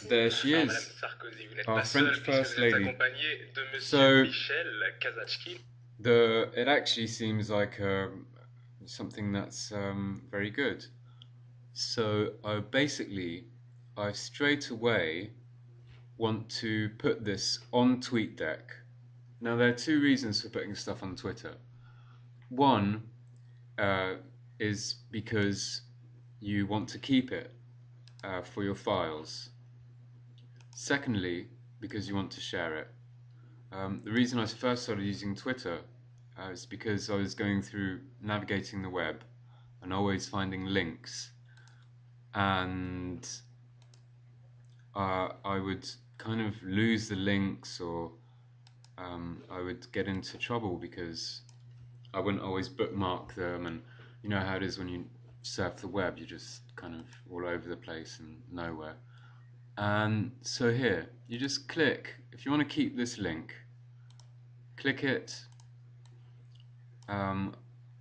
There she is, our French First Lady. So, it actually seems like something that's very good. So, I straight away want to put this on TweetDeck. Now, there are two reasons for putting stuff on Twitter. One is because you want to keep it for your files. Secondly, because you want to share it. The reason I first started using Twitter is because I was going through navigating the web and always finding links, and I would kind of lose the links, or I would get into trouble because I wouldn't always bookmark them, and you know how it is when you surf the web, you're just kind of all over the place and nowhere. And so here, you just click, if you want to keep this link, click it.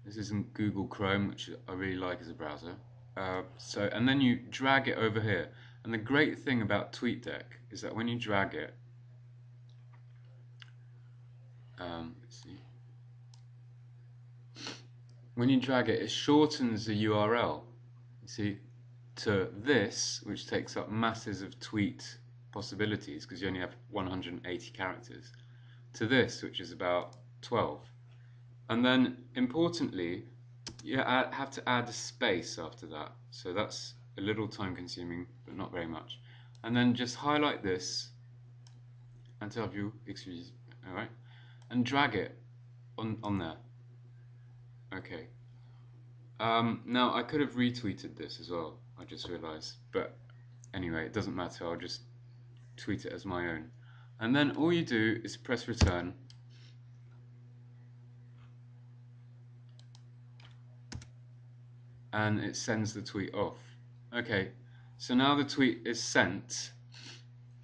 This isn't Google Chrome, which I really like as a browser. And then you drag it over here. And the great thing about TweetDeck is that when you drag it, let's see. When you drag it, it shortens the URL. You see, to this, which takes up masses of tweet possibilities because you only have 180 characters, to this, which is about 12. And then, importantly, you have to add a space after that. So that's a little time consuming, but not very much. And then just highlight this, interview, excuse, alright, and drag it on there. Okay. Now, I could have retweeted this as well, I just realised. But anyway, it doesn't matter, I'll just tweet it as my own. And then all you do is press return. And it sends the tweet off. Okay, so now the tweet is sent,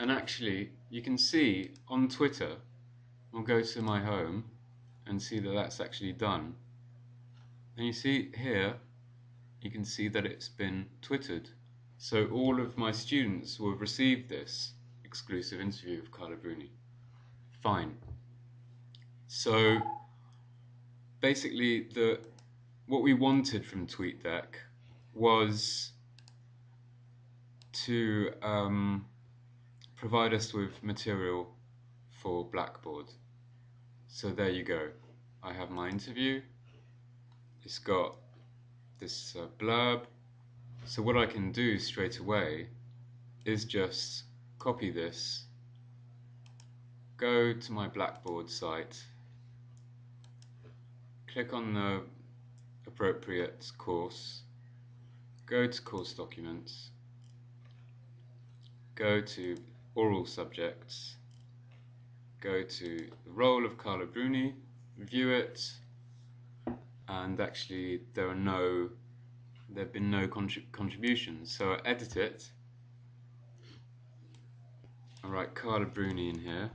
and actually you can see on Twitter, I'll go to my home and see that that's actually done. And you see here, you can see that it's been twittered. So all of my students will have received this exclusive interview of Carla Bruni. Fine. So basically what we wanted from TweetDeck was to provide us with material for Blackboard. So there you go. I have my interview. It's got this blurb. So what I can do straight away is just copy this, go to my Blackboard site, click on the appropriate course, go to course documents, go to oral subjects, go to the role of Carla Bruni, view it, and actually there have been no contributions. So I edit it, I write Carla Bruni in here,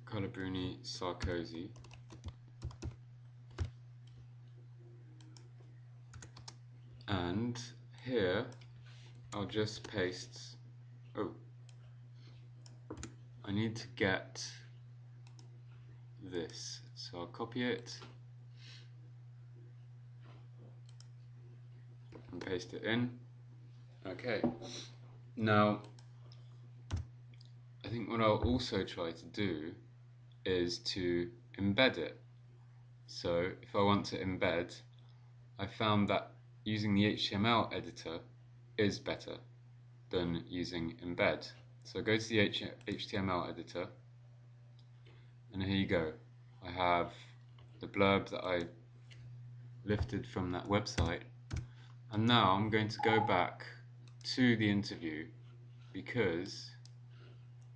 Carla Bruni Sarkozy, and here I'll just paste, oh, I need to get this, so I'll copy it and paste it in. Okay, now I think what I'll also try to do is to embed it. So if I want to embed, I found that using the HTML editor is better than using embed. So go to the HTML editor, and here you go. I have the blurb that I lifted from that website, and now I'm going to go back to the interview because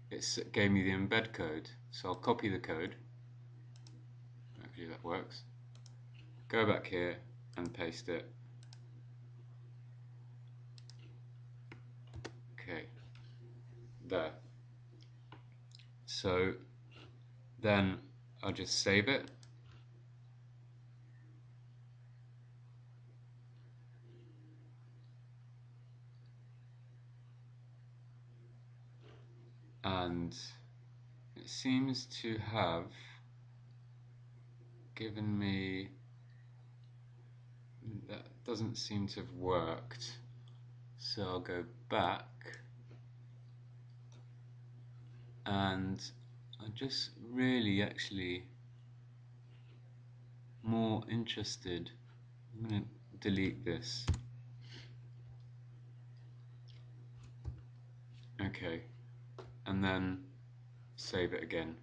it gave me the embed code. So I'll copy the code, hopefully that works, go back here and paste it. Okay, there. So then I'll just save it, and it seems to have given me, that doesn't seem to have worked, so I'll go back and I'm just really actually more interested. I'm going to delete this. Okay, and then save it again.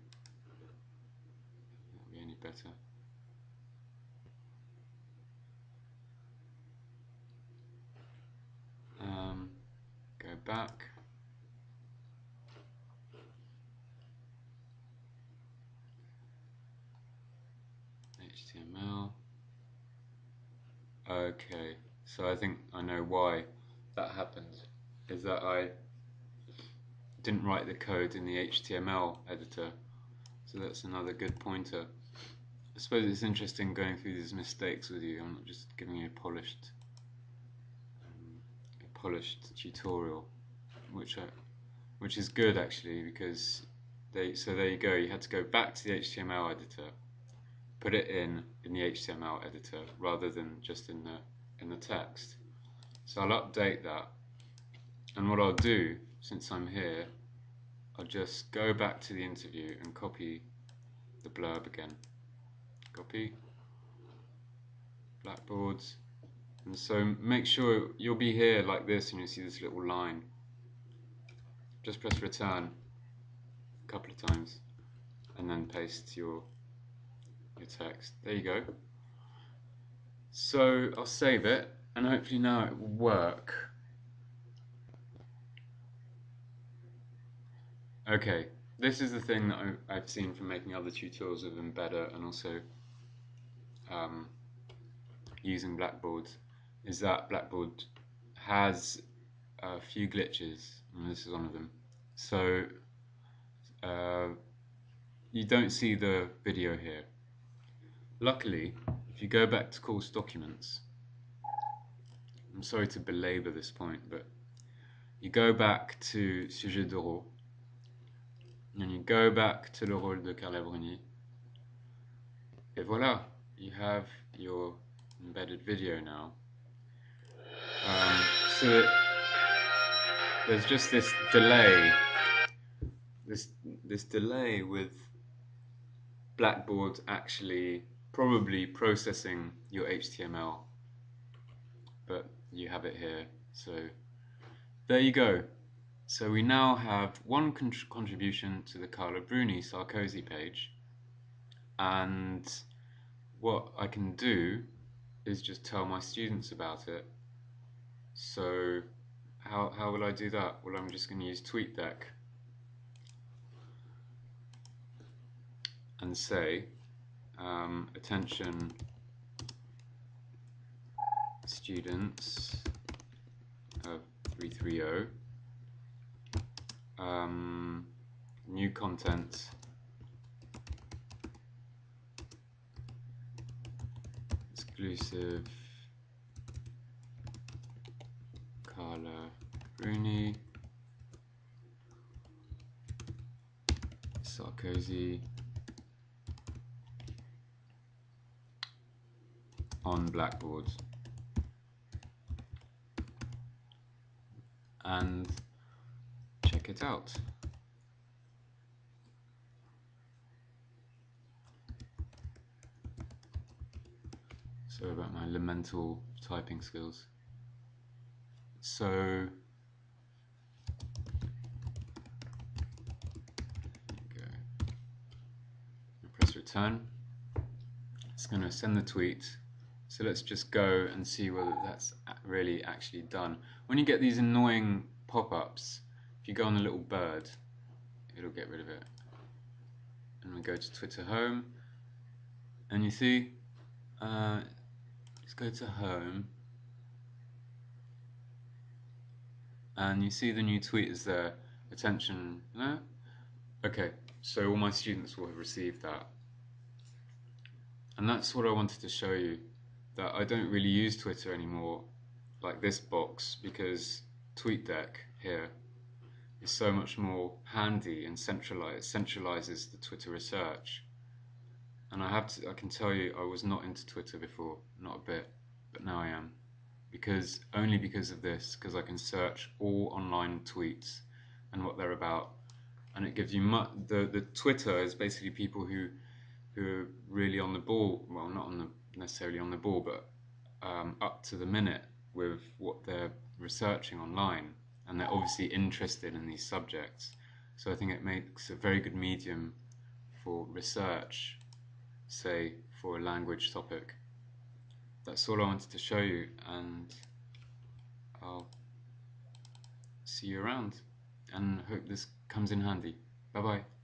That'll be any better. Go back. HTML. Okay, so I think I know why that happened. Is that I didn't write the code in the HTML editor. So that's another good pointer. I suppose it's interesting going through these mistakes with you. I'm not just giving you a polished tutorial, which is good actually, because so there you go. You had to go back to the HTML editor, put it in the HTML editor rather than just in the text. So I'll update that, and what I'll do, since I'm here, I'll just go back to the interview and copy the blurb again. Copy, blackboards, and so make sure you'll be here like this and you see this little line. Just press return a couple of times and then paste your text. There you go. So I'll save it and hopefully now it will work. Okay, this is the thing that I've seen from making other tutorials of Embedder and also using Blackboard, is that Blackboard has a few glitches, and this is one of them. So you don't see the video here. Luckily, if you go back to course documents, I'm sorry to belabor this point, but you go back to Sujet d'Euro, and you go back to Le Rôle de Carla-Bruni, et voilà, you have your embedded video now. So there's just this delay, this delay with Blackboard actually probably processing your HTML, but you have it here. So there you go. So we now have one contribution to the Carla Bruni Sarkozy page, and what I can do is just tell my students about it. So how will I do that? Well, I'm just going to use TweetDeck and say, attention students of 330, new content, exclusive Carla Bruni Sarkozy on Blackboard, and check it out. Sorry about my lamental typing skills. So press return. It's going to send the tweet. So let's just go and see whether that's really actually done. When you get these annoying pop-ups, if you go on the little bird, it'll get rid of it. And we go to Twitter Home, and you see, let's go to Home, and you see the new tweet is there. Attention, no? Okay, so all my students will have received that. And that's what I wanted to show you, that I don't really use Twitter anymore, like this box, because TweetDeck here is so much more handy and centralizes the Twitter research. And I can tell you, I was not into Twitter before, not a bit, but now I am, only because of this, because I can search all online tweets and what they're about, and it gives you the Twitter is basically people who are really on the ball. Well, not necessarily on the ball, but up to the minute with what they're researching online, and they're obviously interested in these subjects. So I think it makes a very good medium for research, say for a language topic. That's all I wanted to show you, and I'll see you around and hope this comes in handy. Bye bye.